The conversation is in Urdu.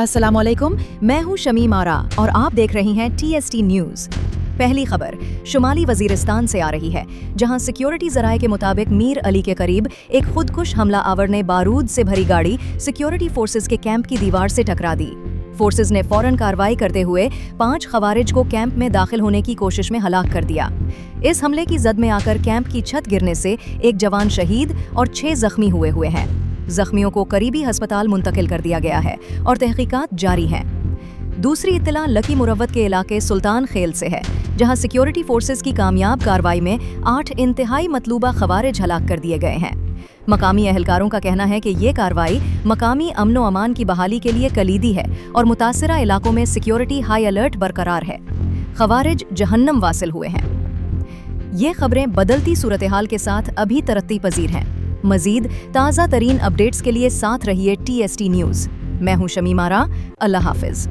السلام علیکم، میں ہوں شمیمارا اور آپ دیکھ رہی ہیں TST نیوز۔ پہلی خبر شمالی وزیرستان سے آ رہی ہے، جہاں سیکورٹی ذرائع کے مطابق میر علی کے قریب ایک خودکش حملہ آور نے بارود سے بھری گاڑی سیکورٹی فورسز کے کیمپ کی دیوار سے ٹکرا دی۔ فورسز نے فوراً کارروائی کرتے ہوئے 5 خوارج کو کیمپ میں داخل ہونے کی کوشش میں ہلاک کر دیا۔ اس حملے کی زد میں آ کر کیمپ کی چھت گرنے سے ایک جوان شہید اور 6 زخمی ہوئے ہیں۔ زخمیوں کو قریبی ہسپتال منتقل کر دیا گیا ہے اور تحقیقات جاری ہیں۔ دوسری اطلاع لکی مروت کے علاقے سلطان خیل سے ہے، جہاں سیکورٹی فورسز کی کامیاب کارروائی میں 8 انتہائی مطلوبہ خوارج ہلاک کر دیے گئے ہیں۔ مقامی اہلکاروں کا کہنا ہے کہ یہ کارروائی مقامی امن و امان کی بحالی کے لیے کلیدی ہے اور متاثرہ علاقوں میں سیکورٹی ہائی الرٹ برقرار ہے۔ خوارج جہنم واصل ہوئے ہیں۔ یہ خبریں بدلتی صورتحال کے ساتھ ابھی ترقی پذیر ہیں۔ مزید تازہ ترین اپڈیٹس کے لیے ساتھ رہیے TST نیوز۔ میں ہوں شمیمارا، اللہ حافظ۔